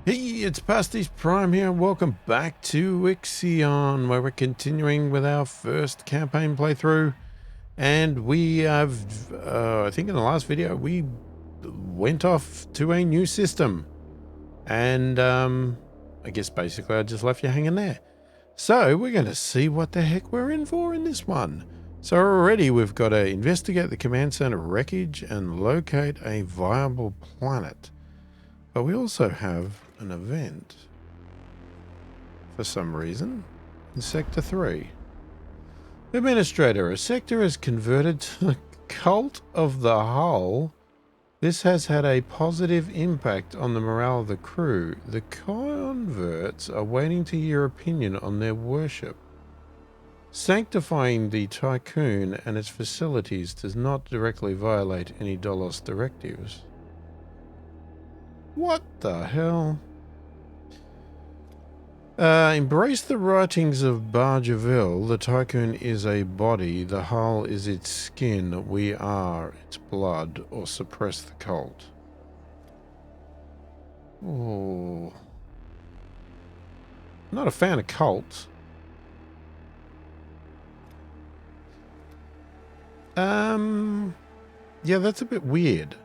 Hey, it's pasthisprime here. Welcome back to IXION, where we're continuing with our first campaign playthrough. And we have, I think in the last video, we went off to a new system. And I guess basically I just left you hanging there. So we're going to see what the heck we're in for in this one. So already we've got to investigate the command center wreckage and locate a viable planet. But we also have an event, for some reason, in Sector 3. Administrator, a sector is converted to the cult of the hull. This has had a positive impact on the morale of the crew. The converts are waiting to hear your opinion on their worship. Sanctifying the Tiqqun and its facilities does not directly violate any DOLOS directives. What the hell? Embrace the writings of Bargeville. The Tiqqun is a body, the hull is its skin, we are its blood, or suppress the cult. Oh. Not a fan of cults. Yeah, that's a bit weird.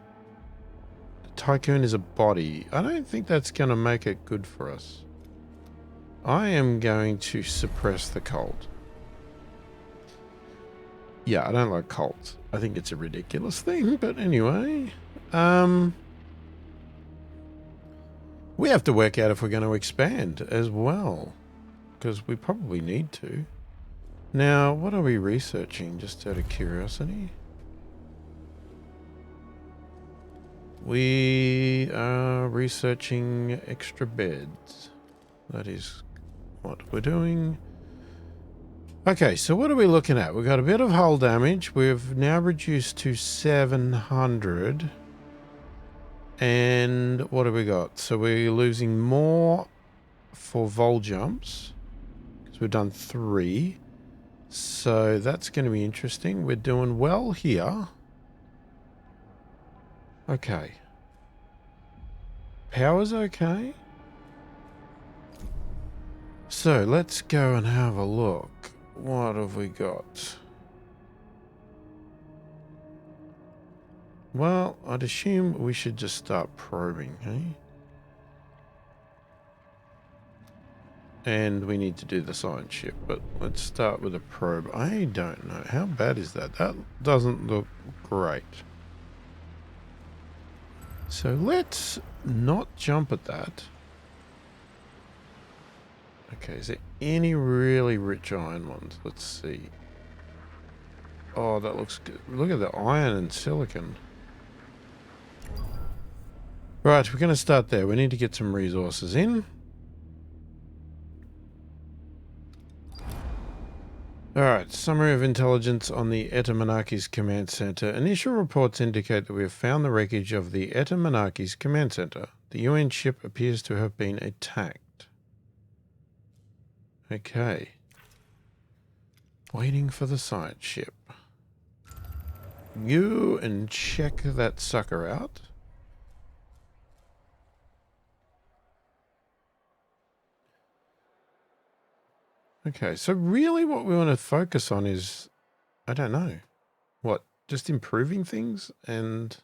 The Tiqqun is a body. I don't think that's going to make it good for us. I am going to suppress the cult. Yeah, I don't like cults. I think it's a ridiculous thing, but anyway. We have to work out if we're going to expand as well, because we probably need to. Now, what are we researching, just out of curiosity? We are researching extra beds. That is what we're doing. Okay, so what are we looking at? We've got a bit of hull damage. We've now reduced to 700. And what have we got? So we're losing more for vol jumps, because we've done 3. So that's going to be interesting. We're doing well here. Okay. Power's okay. So let's go and have a look. What have we got? Well, I'd assume we should just start probing, hey? And we need to do the science ship, but let's start with a probe. I don't know. How bad is that? That doesn't look great. So let's not jump at that. Okay, is there any really rich iron ones? Let's see. Oh, that looks good. Look at the iron and silicon. Right, we're going to start there. We need to get some resources in. Alright, summary of intelligence on the Etamanakis Command Center. Initial reports indicate that we have found the wreckage of the Etamanakis Command Center. The UN ship appears to have been attacked. Okay. Waiting for the science ship. Go and check that sucker out. Okay, so really what we want to focus on is, I don't know, what, just improving things and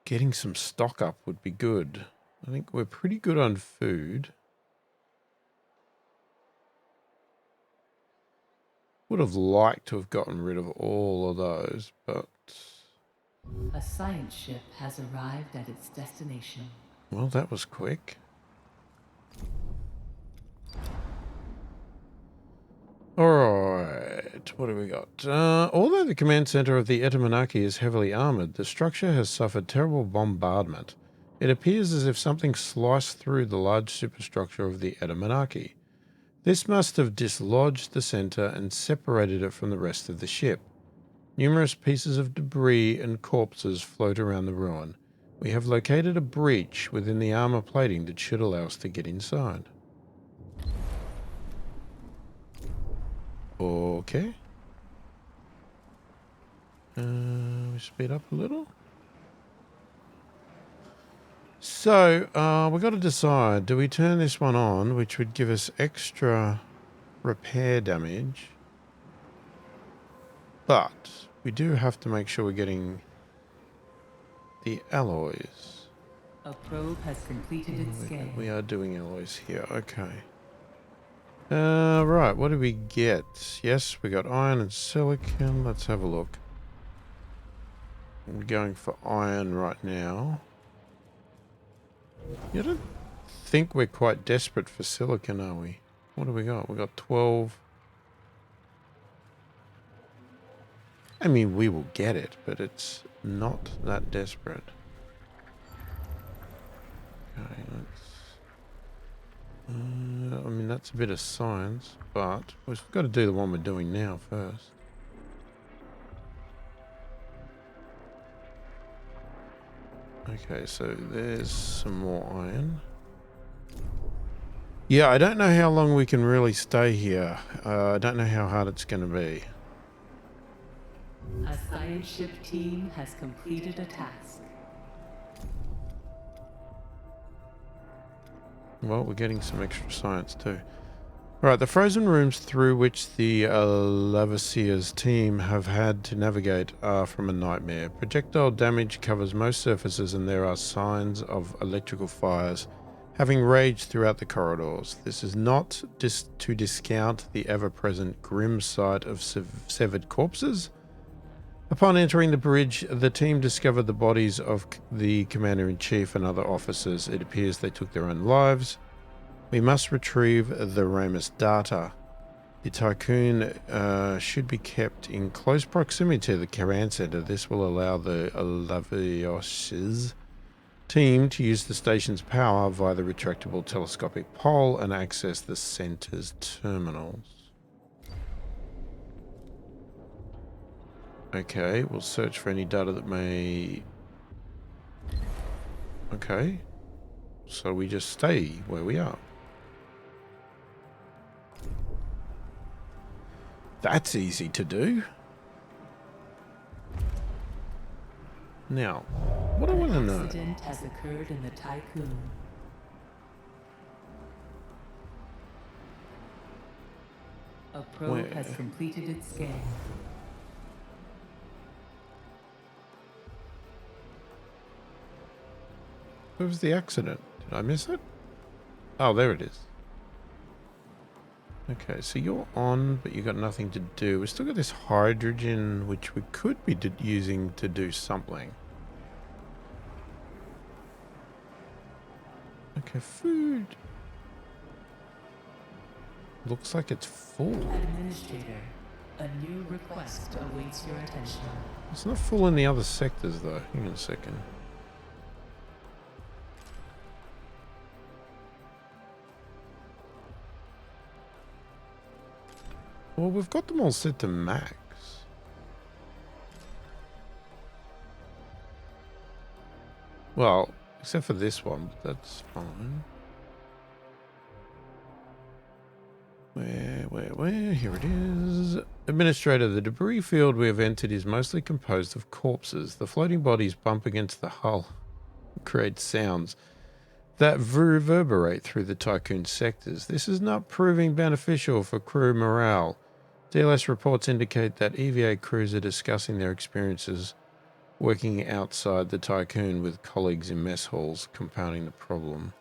getting some stock up would be good. I think we're pretty good on food. Would have liked to have gotten rid of all of those, but... A science ship has arrived at its destination. Well, that was quick. Alright, what do we got? Although the command center of the Etamanaki is heavily armored, the structure has suffered terrible bombardment. It appears as if something sliced through the large superstructure of the Etamanaki. This must have dislodged the center and separated it from the rest of the ship. Numerous pieces of debris and corpses float around the ruin. We have located a breach within the armor plating that should allow us to get inside. Okay. We speed up a little. So, we've got to decide, do we turn this one on, which would give us extra repair damage, but we do have to make sure we're getting the alloys. A probe has completed its scan. We are doing alloys here, okay. Right, what do we get? Yes, we got iron and silicon. Let's have a look. We're going for iron right now. You don't think we're quite desperate for silicon, are we? What do we got? We got 12. I mean, we will get it, but it's not that desperate. Okay, let's... I mean, that's a bit of science, but we've got to do the one we're doing now first. Okay, so there's some more iron. Yeah, I don't know how long we can really stay here. I don't know how hard it's going to be. A science ship team has completed a task. Well, we're getting some extra science too. Alright, the frozen rooms through which the Lavasier's team have had to navigate are from a nightmare. Projectile damage covers most surfaces and there are signs of electrical fires having raged throughout the corridors. This is not to discount the ever-present grim sight of severed corpses. Upon entering the bridge, the team discovered the bodies of the Commander-in-Chief and other officers. It appears they took their own lives. We must retrieve the Ramus data. The Tiqqun should be kept in close proximity to the command center. This will allow the Lavasier's team to use the station's power via the retractable telescopic pole and access the center's terminals. Okay, we'll search for any data that may... Okay, so we just stay where we are. That's easy to do. Now, what I want to know... An accident has occurred in the Tiqqun. A probe has completed its scan. Where was the accident? Did I miss it? Oh, there it is. Okay, so you're on, but you got nothing to do. We've still got this hydrogen, which we could be using to do something. Okay, food. Looks like it's full. Administrator, a new request awaits your attention. It's not full in the other sectors, though. Hang on a second. Well, we've got them all set to max. Well, except for this one, but that's fine. Where? Here it is. Administrator, the debris field we have entered is mostly composed of corpses. The floating bodies bump against the hull, create sounds that reverberate through the Tiqqun sectors. This is not proving beneficial for crew morale. DLS reports indicate that EVA crews are discussing their experiences working outside the Tiqqun with colleagues in mess halls, compounding the problem.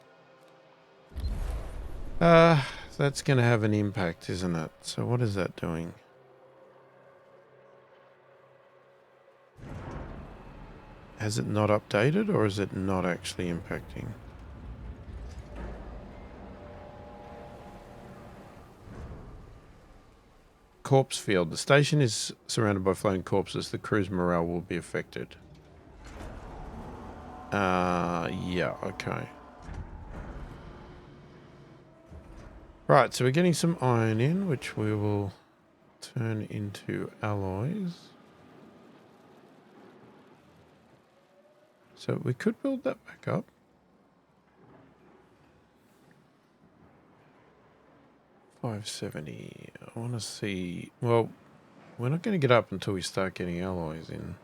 That's going to have an impact, isn't it? So what is that doing? Has it not updated, or is it not actually impacting? Corpse field. The station is surrounded by floating corpses. The crew's morale will be affected. Yeah, okay. Right, so we're getting some iron in, which we will turn into alloys. So we could build that back up. $570. I want to see... Well, we're not going to get up until we start getting alloys in.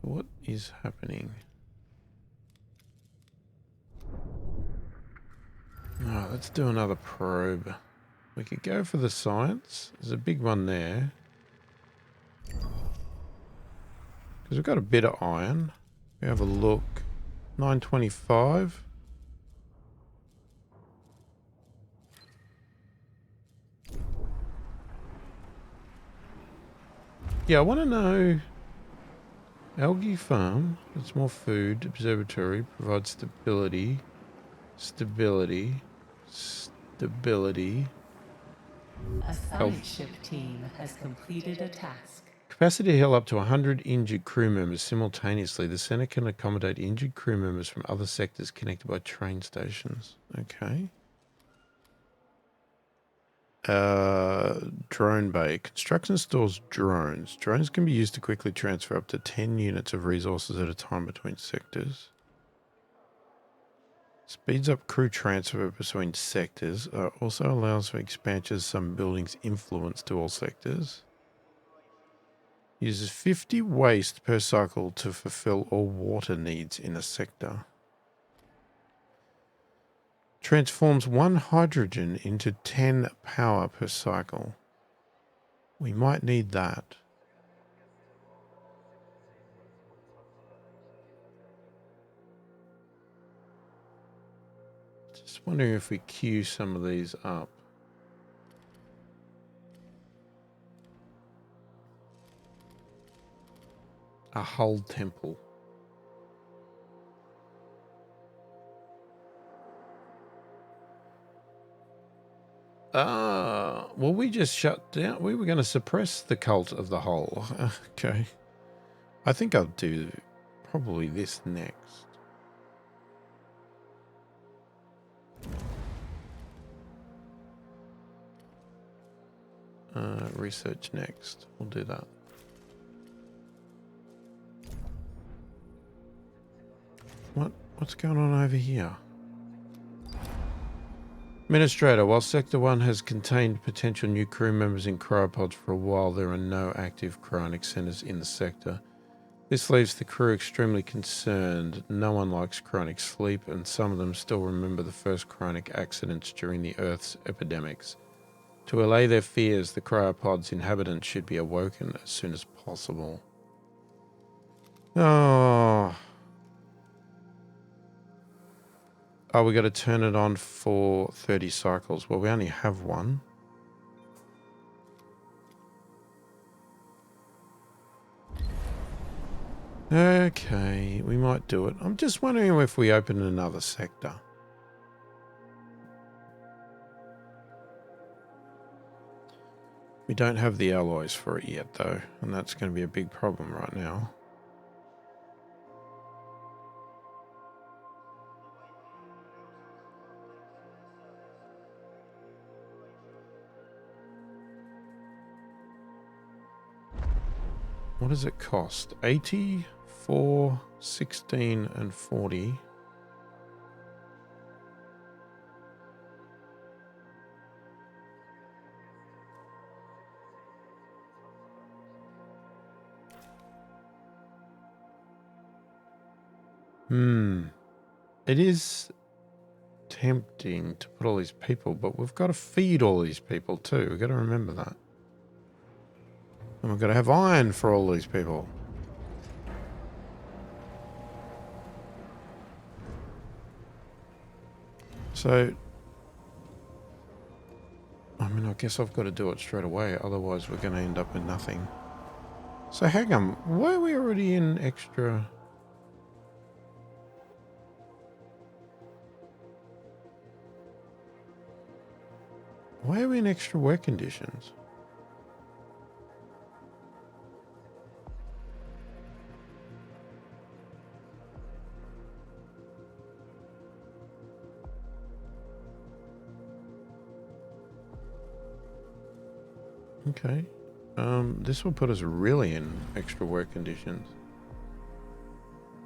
What is happening? Oh, let's do another probe. We could go for the science. There's a big one there. Because we've got a bit of iron. We have a look. 925. Yeah, I want to know. Algae farm. It's more food. Observatory provides stability. Stability. Stability. A science ship team has completed a task. Capacity to heal up to 100 injured crew members simultaneously. The center can accommodate injured crew members from other sectors connected by train stations. Okay. Drone bay. Construction stores drones. Drones can be used to quickly transfer up to 10 units of resources at a time between sectors. Speeds up crew transfer between sectors. Also allows for expansion of some buildings' influence to all sectors. Uses 50 waste per cycle to fulfill all water needs in a sector. Transforms 1 hydrogen into 10 power per cycle. We might need that. Just wondering if we queue some of these up. A hull temple. Well, we just shut down. We were going to suppress the cult of the hull. Okay. I think I'll do probably this next. Research next. We'll do that. What's going on over here? Administrator, while Sector 1 has contained potential new crew members in cryopods for a while, there are no active cryonic centers in the sector. This leaves the crew extremely concerned. No one likes cryonic sleep, and some of them still remember the first cryonic accidents during the Earth's epidemics. To allay their fears, the cryopod's inhabitants should be awoken as soon as possible. Oh, we got to turn it on for 30 cycles. Well, we only have one. Okay, we might do it. I'm just wondering if we open another sector. We don't have the alloys for it yet, though, and that's going to be a big problem right now. What does it cost? 80, 4, 16, and 40. It is tempting to put all these people, but we've got to feed all these people too. We've got to remember that. And we've got to have iron for all these people. So, I mean, I guess I've got to do it straight away. Otherwise, we're going to end up with nothing. So, hang on. Why are we already in extra? Why are we in extra work conditions? Okay. This will put us really in extra work conditions.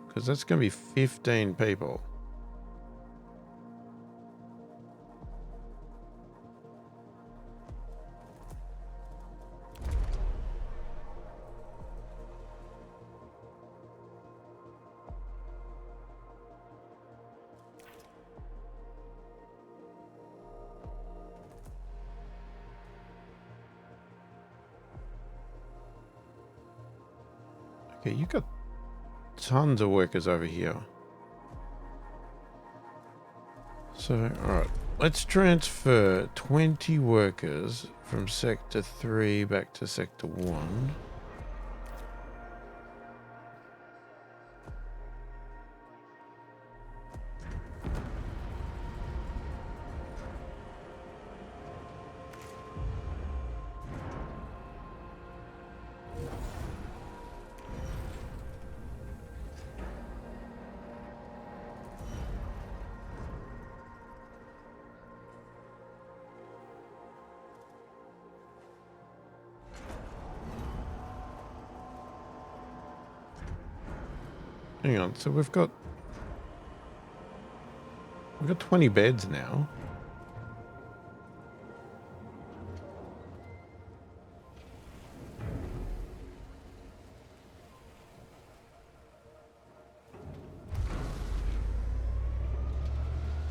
Because that's going to be 15 people. Okay, you got tons of workers over here. So, alright. Let's transfer 20 workers from Sector 3 back to Sector 1. Hang on, so we've got 20 beds now.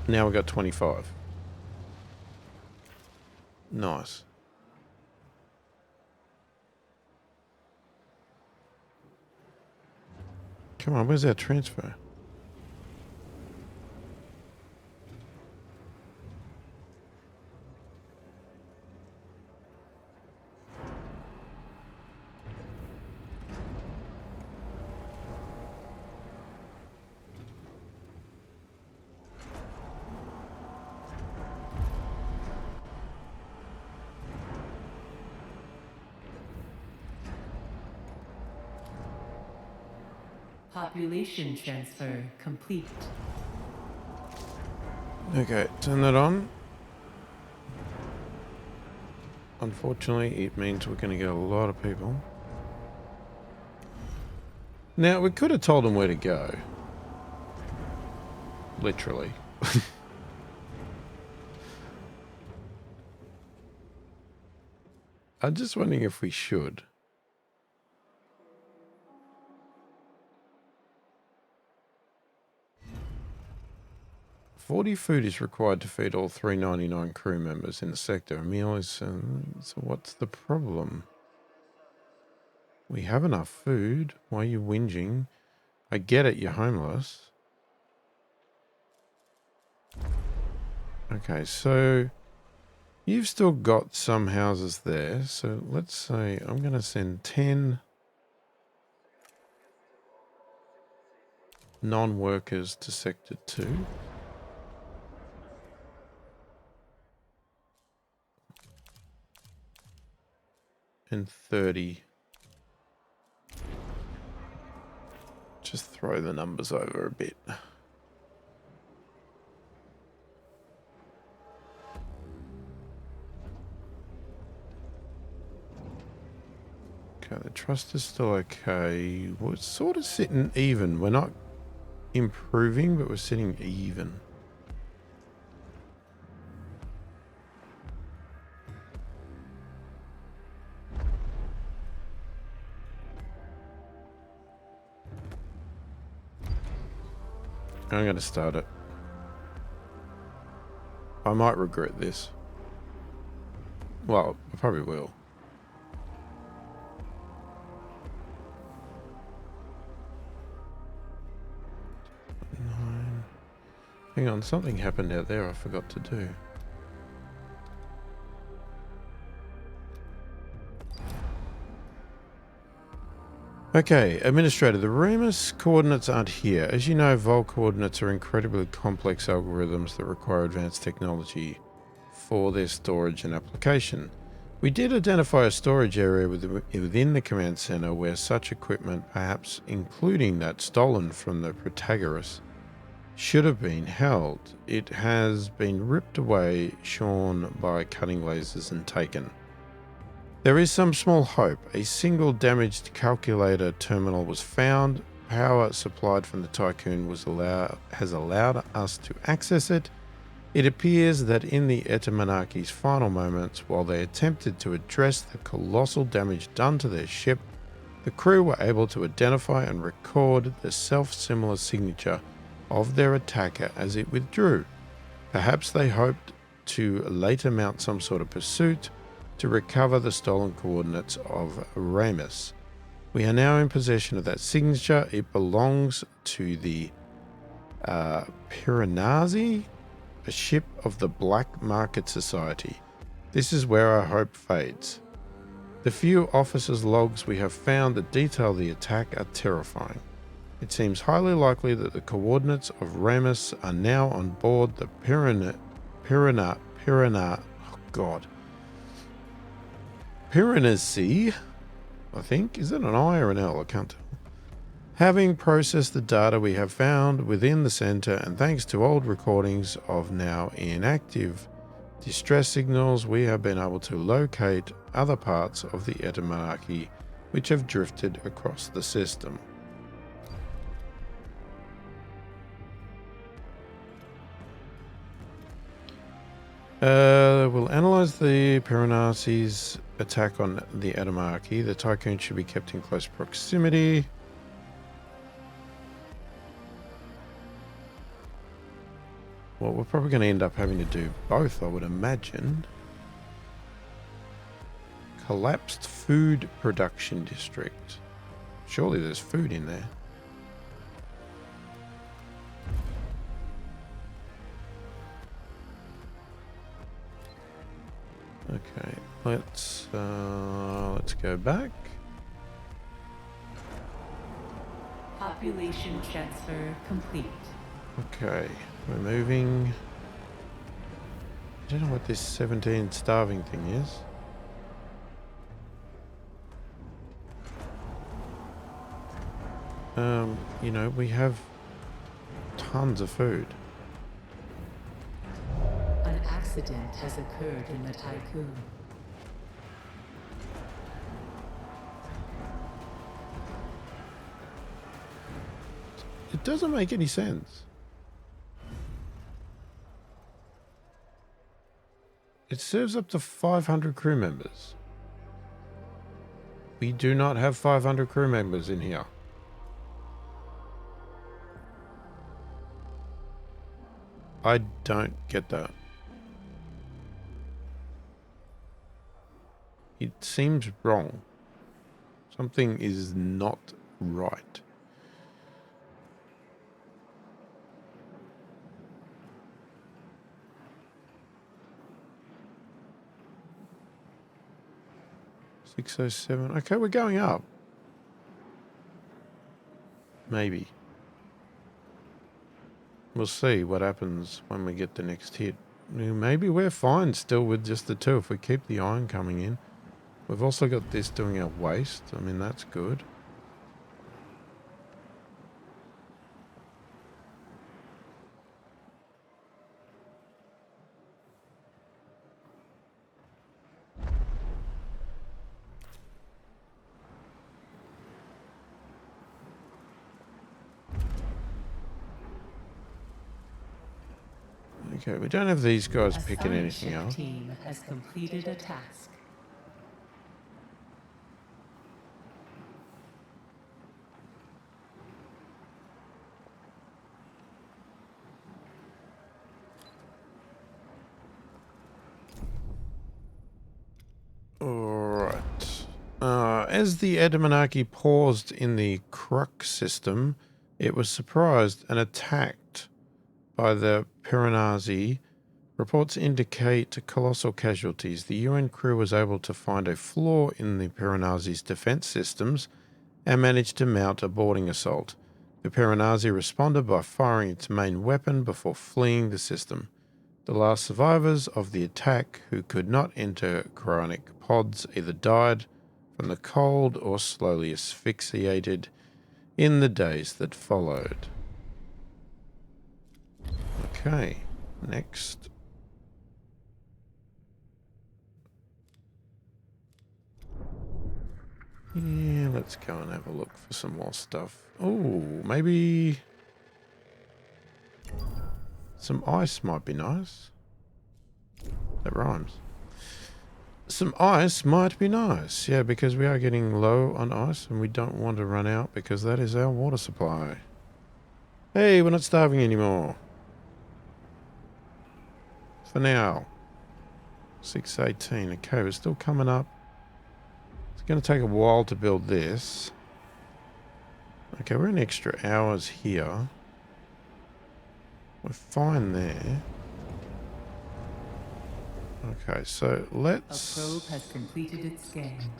Now we've got 25. Nice. Come on, where's our transfer? Population transfer complete. Okay, turn that on. Unfortunately, it means we're going to get a lot of people. Now, we could have told them where to go. Literally. I'm just wondering if we should. 40 food is required to feed all 399 crew members in the sector. A meal is... so what's the problem? We have enough food. Why are you whinging? I get it, you're homeless. Okay, so... you've still got some houses there. So let's say I'm going to send 10 non-workers to Sector 2. And 30. Just throw the numbers over a bit. Okay, the trust is still okay. We're sort of sitting even. We're not improving, but we're sitting even. I'm going to start it. I might regret this. Well, I probably will. Hang on, something happened out there I forgot to do. Okay, Administrator, the Remus coordinates aren't here. As you know, Vol coordinates are incredibly complex algorithms that require advanced technology for their storage and application. We did identify a storage area within the command center where such equipment, perhaps including that stolen from the Protagoras, should have been held. It has been ripped away, shorn by cutting lasers and taken. There is some small hope. A single damaged calculator terminal was found. Power supplied from the Tiqqun has allowed us to access it. It appears that in the Etamanarchy's final moments, while they attempted to address the colossal damage done to their ship, the crew were able to identify and record the self-similar signature of their attacker as it withdrew. Perhaps they hoped to later mount some sort of pursuit to recover the stolen coordinates of Remus. We are now in possession of that signature. It belongs to the Piranesi, a ship of the Black Market Society. This is where our hope fades. The few officers' logs we have found that detail the attack are terrifying. It seems highly likely that the coordinates of Ramus are now on board the Piranesi, I think. Is that an I or an L? I can't tell. Having processed the data we have found within the center, and thanks to old recordings of now inactive distress signals, we have been able to locate other parts of the etymology which have drifted across the system. We'll analyze the Piranesi's attack on the etymology. The Tiqqun should be kept in close proximity. Well, we're probably going to end up having to do both, I would imagine. Collapsed food production district. Surely there's food in there. Okay, let's go back. Population transfer complete. Okay, we're moving. I don't know what this 17 starving thing is. You know, we have tons of food. An accident has occurred in the Tiqqun. It doesn't make any sense. It serves up to 500 crew members. We do not have 500 crew members in here. I don't get that. It seems wrong. Something is not right. $607. Okay, we're going up. Maybe. We'll see what happens when we get the next hit. Maybe we're fine still with just the two if we keep the iron coming in. We've also got this doing our waste. I mean, that's good. Okay, we don't have these guys picking anything up. The team has completed a task. Alright. As the Etymology paused in the Crux system, it was surprised and attacked by the Piranesi. Reports indicate colossal casualties. The UN crew was able to find a flaw in the Piranesi's defense systems and managed to mount a boarding assault. The Piranesi responded by firing its main weapon before fleeing the system. The last survivors of the attack who could not enter cryonic pods either died from the cold or slowly asphyxiated in the days that followed. Okay, next. Yeah, let's go and have a look for some more stuff. Oh, maybe some ice might be nice. That rhymes. Some ice might be nice. Yeah, because we are getting low on ice and we don't want to run out because that is our water supply. Hey, we're not starving anymore. For now. 618. Okay, we're still coming up. It's going to take a while to build this. Okay, we're in extra hours here. We're fine there. Okay, so let's... A probe has completed its scan.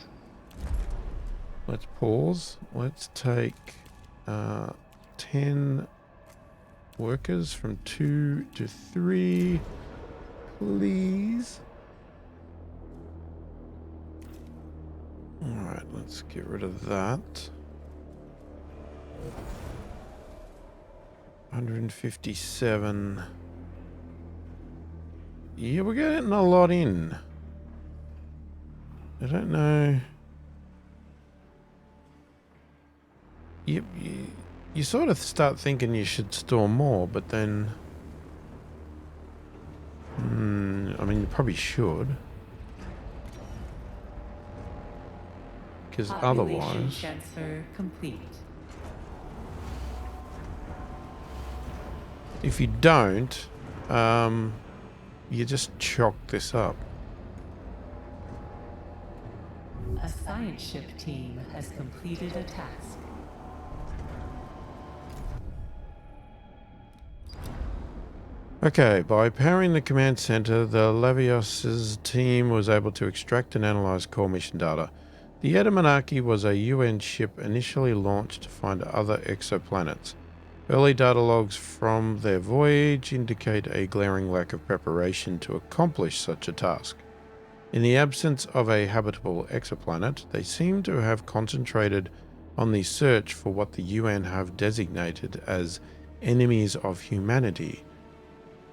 Let's pause. Let's take 10 workers from 2 to 3, please. Alright, let's get rid of that. 157. Yeah, we're getting a lot in. I don't know. You sort of start thinking you should store more, but then... I mean, you probably should. Because otherwise... Transfer complete. If you don't, you just chalk this up. A science ship team has completed a task. Okay, by powering the command center, the Lavios's team was able to extract and analyze core mission data. The Etymmonarchy was a UN ship initially launched to find other exoplanets. Early data logs from their voyage indicate a glaring lack of preparation to accomplish such a task. In the absence of a habitable exoplanet, they seem to have concentrated on the search for what the UN have designated as enemies of humanity.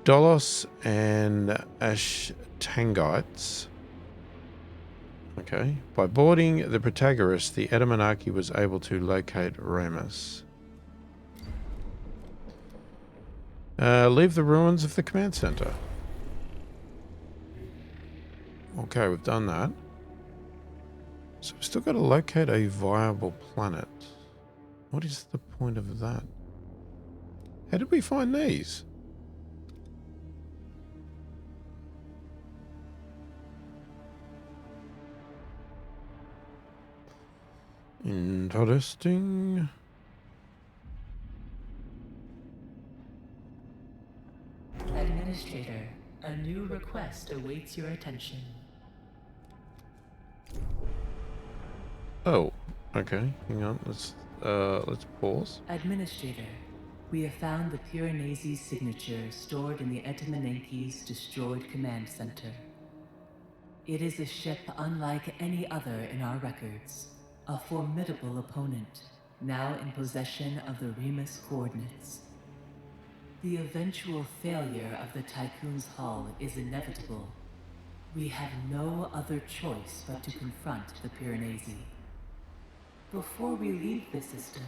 Dolos and Ashtangites. Okay. By boarding the Protagoras, the Etymmonarchy was able to locate Ramus. Leave the ruins of the command center. Okay, we've done that. So we've still got to locate a viable planet. What is the point of that? How did we find these? Interesting. Administrator, a new request awaits your attention. Oh, okay. Hang on. Let's pause. Administrator, we have found the Piranesi's signature stored in the Etymmonarchy's destroyed command center. It is a ship unlike any other in our records, a formidable opponent, now in possession of the Remus coordinates. The eventual failure of the Tiqqun's hull is inevitable. We have no other choice but to confront the Piranesi. Before we leave the system,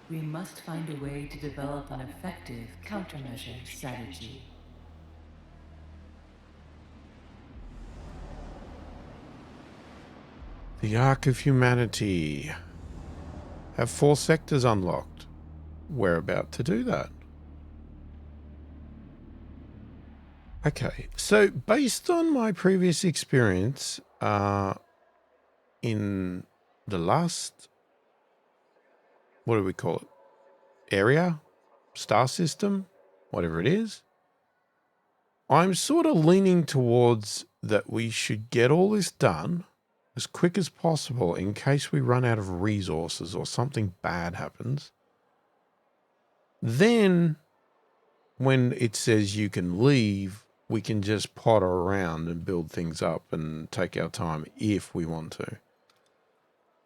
we must find a way to develop an effective countermeasure strategy. The Ark of Humanity. Have 4 sectors unlocked. We're about to do that. Okay, so based on my previous experience in the last, what do we call it? Area? Star system? Whatever it is. I'm sort of leaning towards that we should get all this done as quick as possible in case we run out of resources or something bad happens. Then, when it says you can leave, we can just potter around and build things up and take our time if we want to.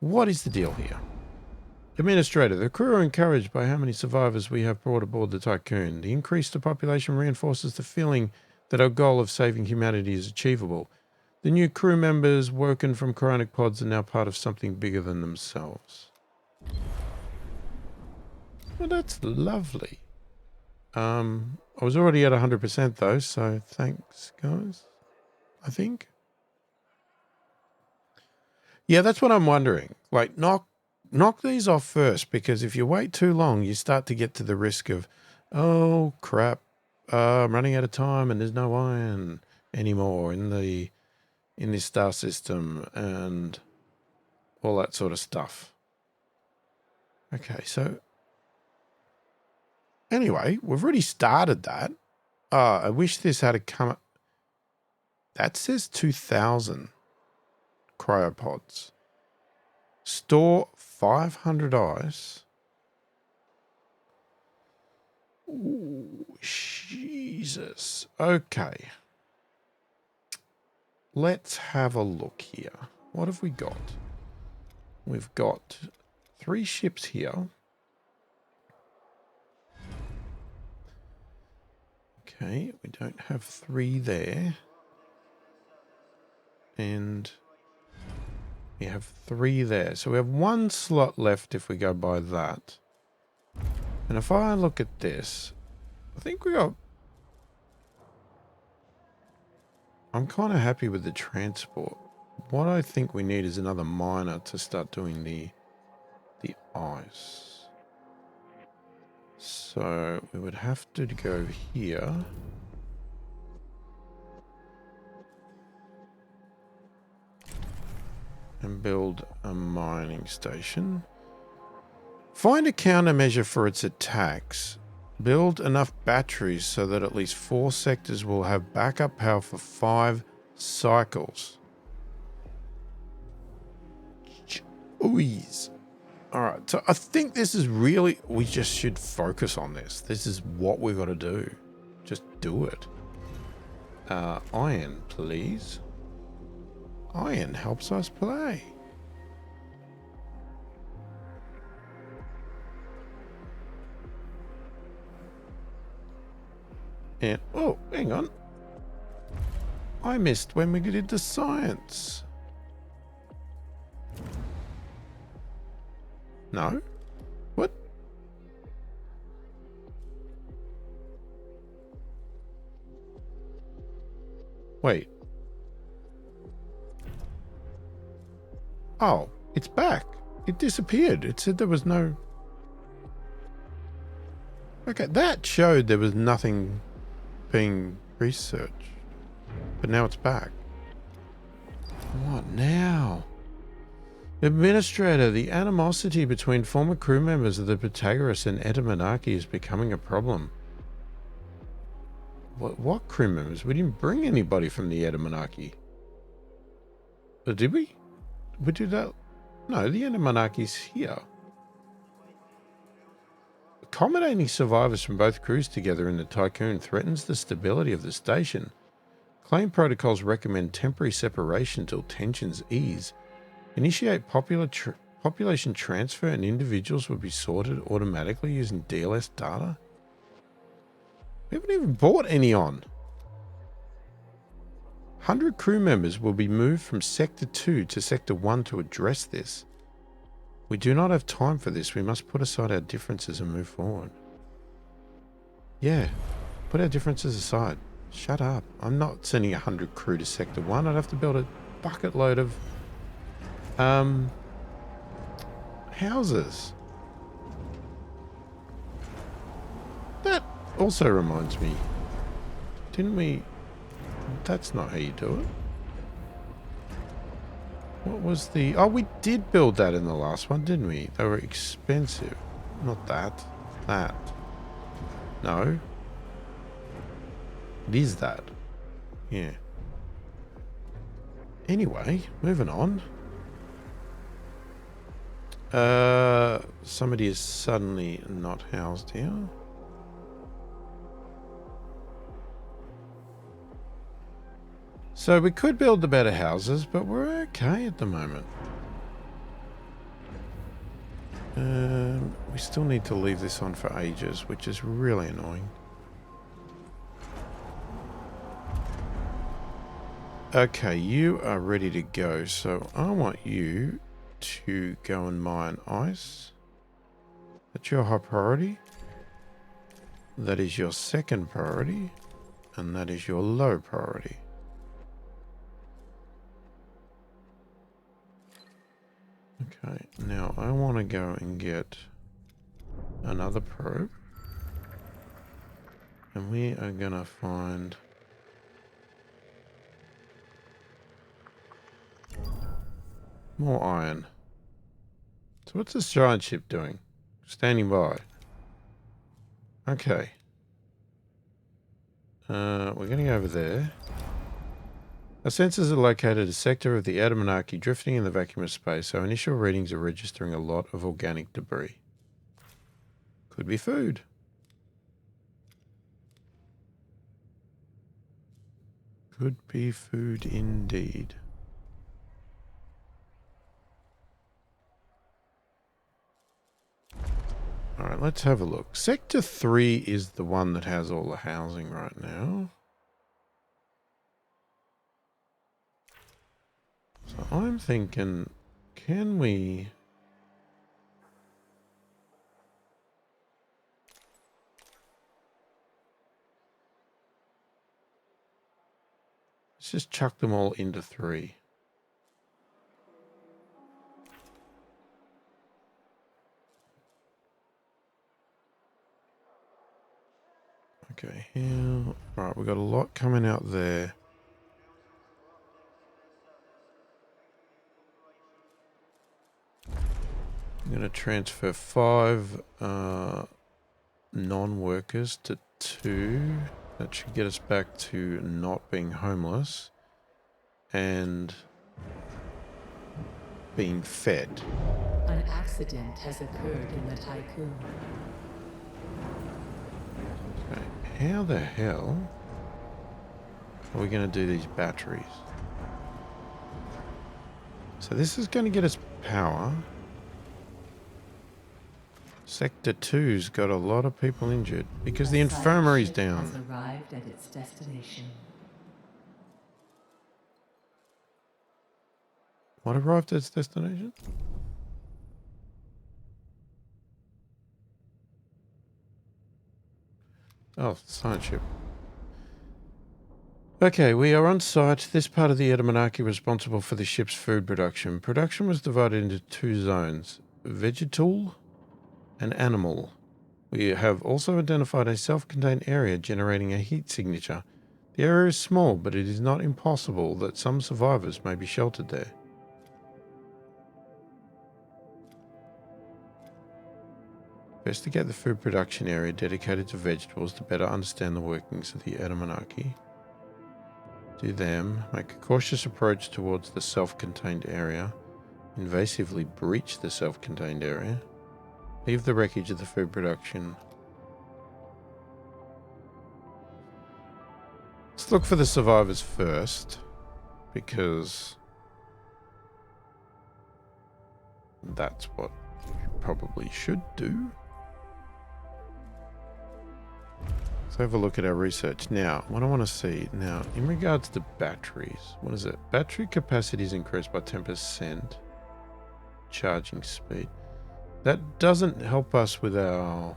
What is the deal here? Administrator, the crew are encouraged by how many survivors we have brought aboard the Tiqqun. The increase to population reinforces the feeling that our goal of saving humanity is achievable. The new crew members woken from cryonic pods are now part of something bigger than themselves. Well, that's lovely. I was already at 100% though, so thanks, guys. I think. Yeah, that's what I'm wondering. Like, knock these off first, because if you wait too long, you start to get to the risk of, oh crap, I'm running out of time and there's no iron anymore in this star system and all that sort of stuff. Okay, so Anyway, we've already started that. I wish this had come. That says 2,000 cryopods. Store 500 ice. Ooh, Jesus. Okay. Let's have a look here. What have we got? We've got 3 ships here. Okay, we don't have 3 there. And we have 3 there. So we have 1 slot left if we go by that. And if I look at this, I think we got... I'm kind of happy with the transport. What I think we need is another miner to start doing the ice. So we would have to go here. And build a mining station. Find a countermeasure for its attacks. Build enough batteries so that at least 4 sectors will have backup power for 5 cycles. Jeez. Alright, so I think this is really... We just should focus on this. This is what we've got to do. Just do it. Iron, please. Iron helps us play. And, oh, hang on. I missed when we did the science. No? What? Wait. Oh, it's back. It disappeared. It said there was no... Okay, that showed there was nothing being researched. But now it's back. What now? Administrator, the animosity between former crew members of the Pythagoras and Etymmonarchy is becoming a problem. What crew members? We didn't bring anybody from the Etymmonarchy. Did we? We do that? No, the Etymmonarchy's here. Accommodating survivors from both crews together in the Tiqqun threatens the stability of the station. Claim protocols recommend temporary separation till tensions ease. Initiate population transfer and individuals will be sorted automatically using DLS data. We haven't even brought any on. 100 crew members will be moved from Sector 2 to Sector 1 to address this. We do not have time for this. We must put aside our differences and move forward. Yeah, put our differences aside. Shut up. I'm not sending 100 crew to Sector 1. I'd have to build a bucket load of houses. That also reminds me. Didn't we... That's not how you do it. What was the... Oh, we did build that in the last one, didn't we? They were expensive. Not that. That. No. It is that. Yeah. Anyway, moving on. Somebody is suddenly not housed here. So we could build the better houses, but we're okay at the moment. We still need to leave this on for ages, which is really annoying. Okay, you are ready to go, so I want you to go and mine ice. That's your high priority. That is your second priority. And that is your low priority. Okay, now I want to go and get another probe. And we are going to find... more iron. So what's this giant ship doing? Standing by. Okay. We're going to go over there. Our sensors are located a sector of the outer monarchy drifting in the vacuum of space, so initial readings are registering a lot of organic debris. Could be food. Could be food indeed. Alright, let's have a look. Sector 3 is the one that has all the housing right now. So I'm thinking, can we... Let's just chuck them all into 3. Okay, here... Alright, we've got a lot coming out there. I'm going to transfer 5 non-workers to 2. That should get us back to not being homeless and being fed. An accident has occurred in the Tiqqun. Okay, how the hell are we going to do these batteries? So this is going to get us power. Sector 2's got a lot of people injured because the infirmary's down. Has arrived at its destination. What arrived at its destination? Oh, science ship. Okay, we are on site. This part of the Monarchy responsible for the ship's food production. Production was divided into 2 zones, vegetal and animal. We have also identified a self-contained area generating a heat signature. The area is small, but it is not impossible that some survivors may be sheltered there. Investigate the food production area dedicated to vegetables to better understand the workings of the Monarchy. Do them. Make a cautious approach towards the self-contained area. Invasively breach the self-contained area. Leave the wreckage of the food production. Let's look for the survivors first, because that's what you probably should do. Let's have a look at our research. Now, what I want to see, now, in regards to batteries, what is it? Battery capacity is increased by 10%. Charging speed. That doesn't help us with our...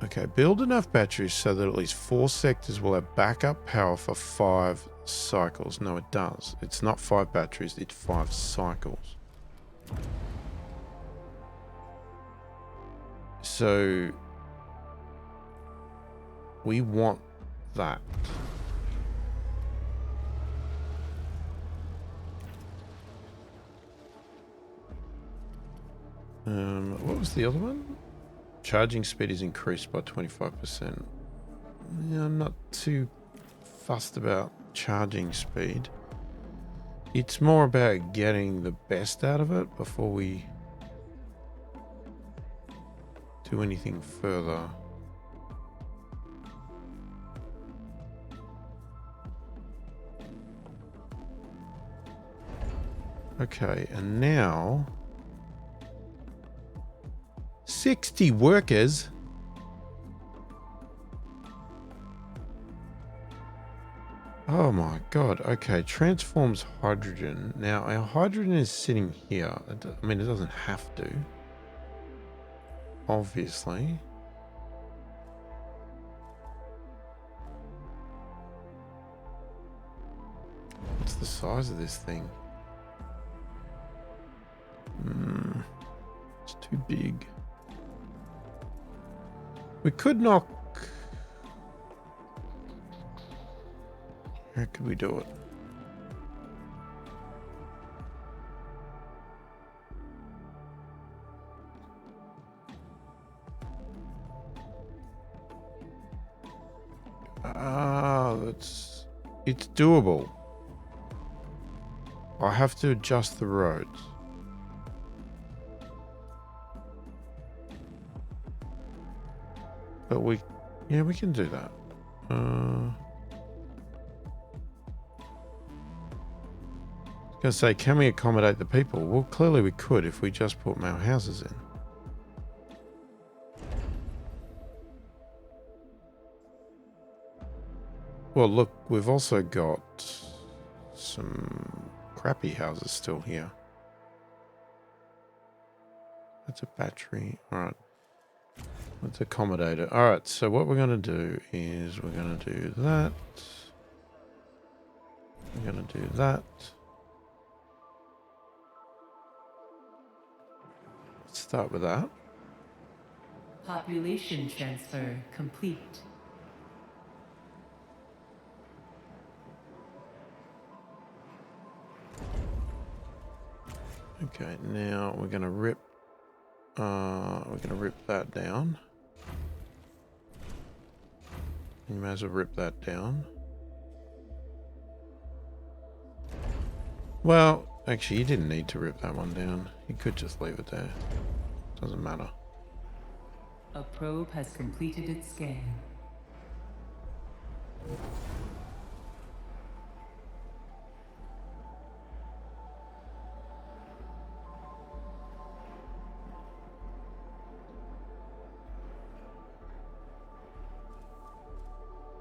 Okay, build enough batteries so that at least 4 sectors will have backup power for 5 cycles. No, it does. It's not 5 batteries, it's 5 cycles. So we want that. What was the other one? Charging speed is increased by 25%. Yeah, I'm not too fussed about charging speed. It's more about getting the best out of it before we do anything further. Okay, and now 60 workers. Oh my god. Okay, transforms hydrogen. Now our hydrogen is sitting here. I mean, it doesn't have to, obviously. What's the size of this thing? It's too big. We could knock... How could we do it? It's doable. I have to adjust the roads. But we can do that. I was going to say, can we accommodate the people? Well, clearly we could if we just put more houses in. Well, look, we've also got some crappy houses still here. That's a battery. All right. Let's accommodate it. All right, so what we're going to do is we're going to do that. We're going to do that. Let's start with that. Population transfer complete. Okay, now we're going to rip that down. You may as well rip that down. Well, actually, you didn't need to rip that one down. You could just leave it there. Doesn't matter. A probe has completed its scan.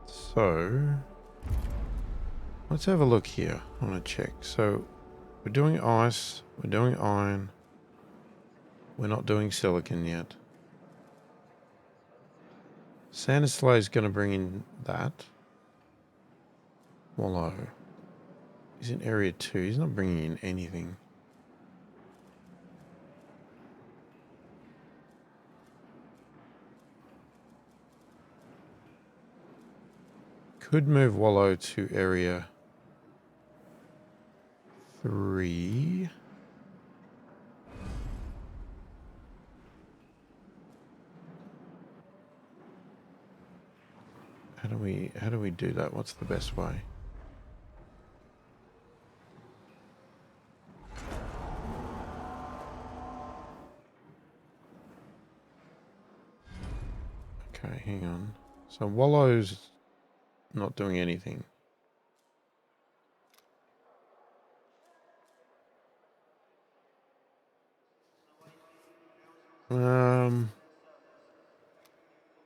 So, let's have a look here. I want to check. So, we're doing ice. We're doing iron. We're not doing silicon yet. Sandislay is going to bring in that. Wallow. He's in area 2. He's not bringing in anything. Could move Wallow to area 3. How do we do that? What's the best way? Okay, hang on. So Wallow's not doing anything.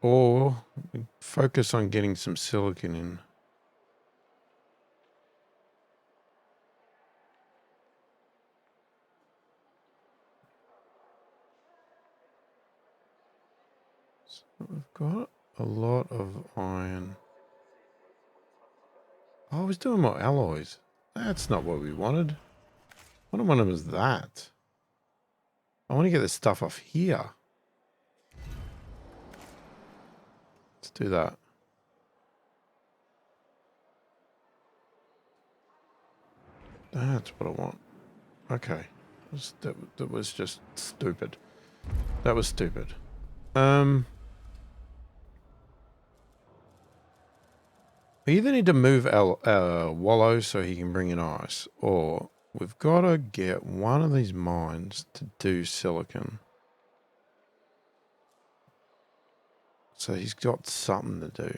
Or we focus on getting some silicon in. So we've got a lot of iron. Oh, I was doing more alloys. That's not what we wanted. What I wanted was that. I want to get this stuff off here. Let's do that. That's what I want. Okay. That was just stupid. That was stupid. We either need to move Wallow so he can bring in ice, or we've got to get one of these mines to do silicon. So he's got something to do.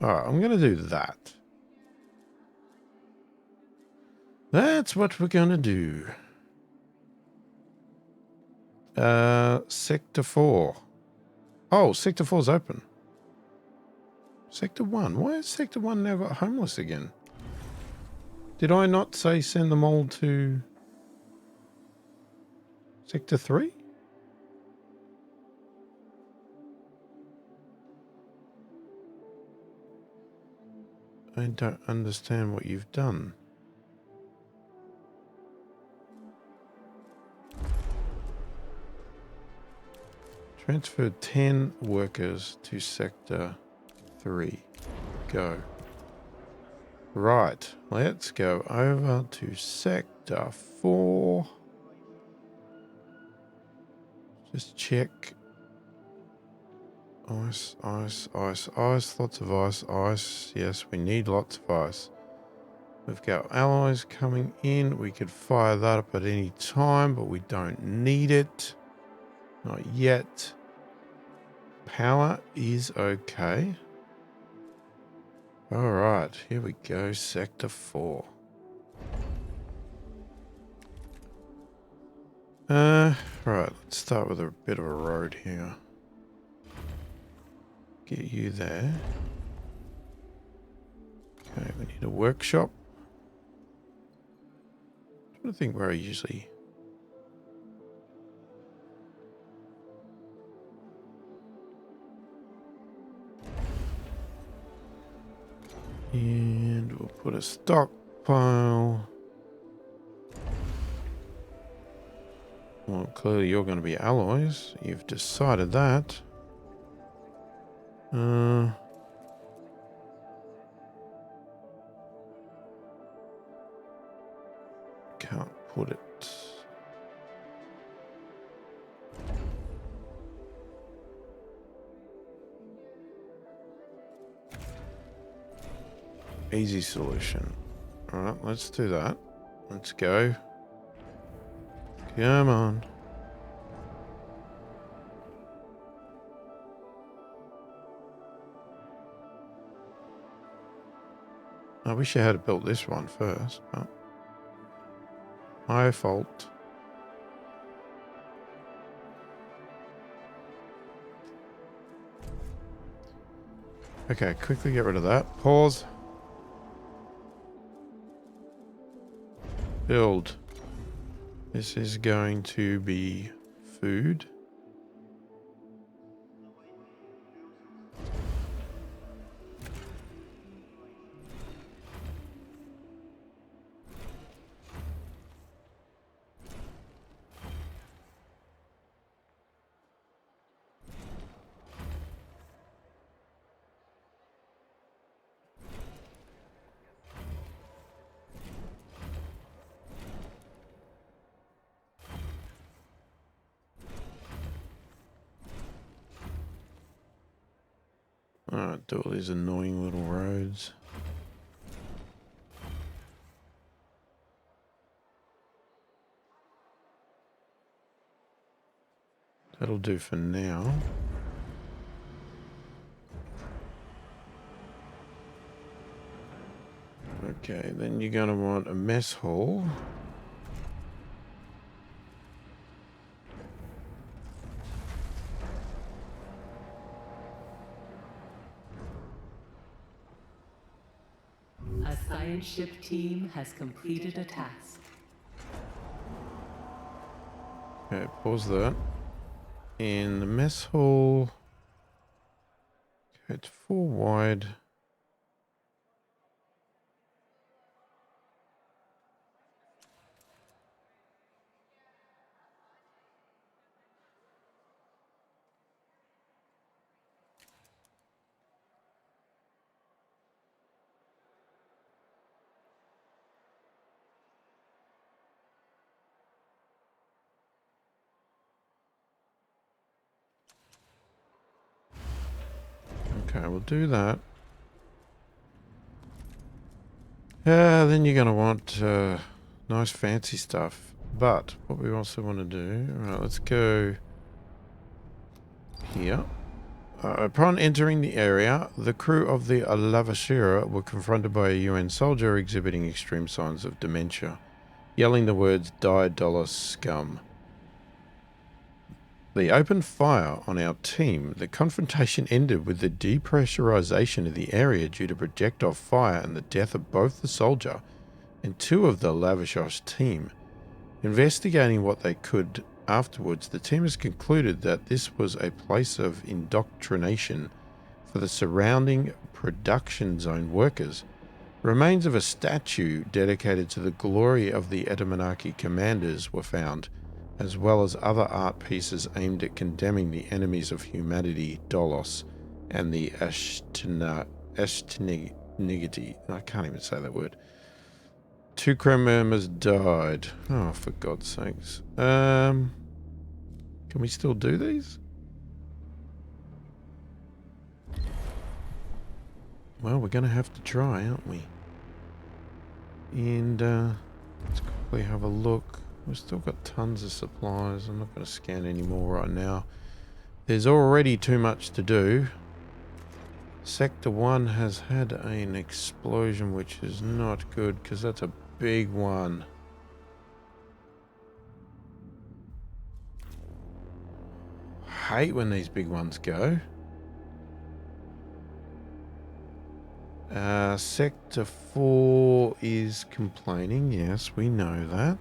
All right, I'm going to do that. That's what we're going to do. Sector 4. Oh, Sector 4's open. Sector 1. Why is Sector 1 now got homeless again? Did I not say send them all to Sector 3? I don't understand what you've done. Transferred 10 workers to Sector 3. go. Right, let's go over to Sector 4. Just check. Ice, ice, ice, ice. Lots of ice, ice. Yes, we need lots of ice. We've got alloys coming in. We could fire that up at any time, but we don't need it. Not yet. Power is okay. All right, here we go. Sector 4. Right, let's start with a bit of a road here. Get you there. Okay, we need a workshop. I'm trying to think where I usually... And we'll put a stockpile. Well, clearly you're going to be alloys. You've decided that. Can't put it. Easy solution. All right, let's do that. Let's go. Come on. I wish I had built this one first, but my fault. Okay, quickly get rid of that. Pause. Build. This is going to be food. Alright, do all these annoying little roads. That'll do for now. Okay, then you're going to want a mess hall. A science ship team has completed a task. Okay, pause that. In the mess hall, okay, it's 4 wide. Okay, we'll do that. Then you're going to want nice fancy stuff. But what we also want to do... Alright, let's go here. Upon entering the area, the crew of the Lavashira were confronted by a UN soldier exhibiting extreme signs of dementia, yelling the words, "Die, DOLOS, scum." They opened fire on our team. The confrontation ended with the depressurization of the area due to projectile fire and the death of both the soldier and 2 of the Lavashos team. Investigating what they could afterwards, the team has concluded that this was a place of indoctrination for the surrounding production zone workers. Remains of a statue dedicated to the glory of the Etamanaki commanders were found, as well as other art pieces aimed at condemning the enemies of humanity, DOLOS, and the Eshnigity. I can't even say that word. 2 crew members died. Oh, for God's sakes. Can we still do these? Well, we're going to have to try, aren't we? And let's quickly have a look. We've still got tons of supplies. I'm not going to scan any more right now. There's already too much to do. Sector 1 has had an explosion, which is not good because that's a big one. Hate when these big ones go. Sector 4 is complaining. Yes, we know that.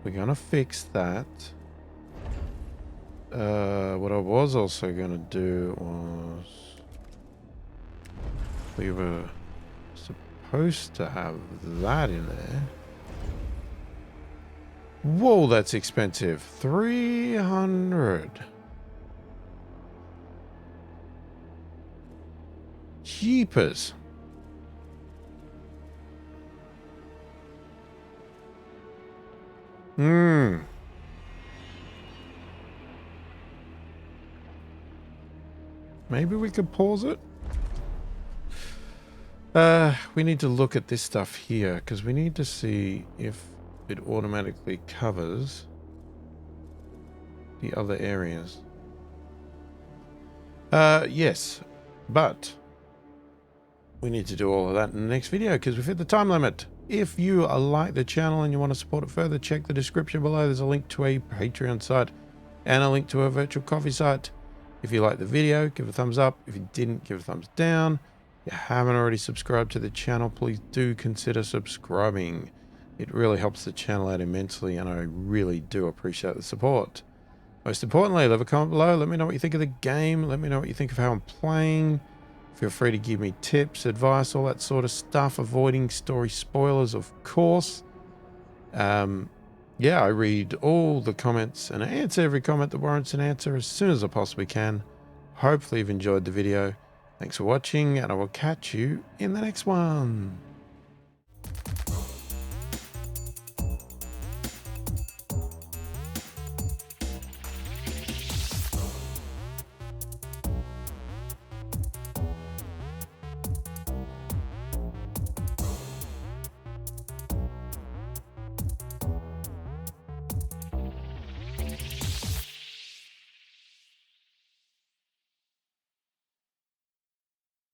We're going to fix that. What I was also going to do was... We were supposed to have that in there. Whoa, that's expensive. 300. Jeepers. Maybe we could pause it. We need to look at this stuff here because we need to see if it automatically covers the other areas. Yes, but we need to do all of that in the next video because we've hit the time limit. If you like the channel and you want to support it further, check the description below. There's a link to a Patreon site and a link to a virtual coffee site. If you liked the video, give it a thumbs up. If you didn't, give it a thumbs down. If you haven't already subscribed to the channel, please do consider subscribing. It really helps the channel out immensely, and I really do appreciate the support. Most importantly, leave a comment below. Let me know what you think of the game. Let me know what you think of how I'm playing. Feel free to give me tips, advice, all that sort of stuff. Avoiding story spoilers, of course. Yeah, I read all the comments and I answer every comment that warrants an answer as soon as I possibly can. Hopefully you've enjoyed the video. Thanks for watching, and I will catch you in the next one.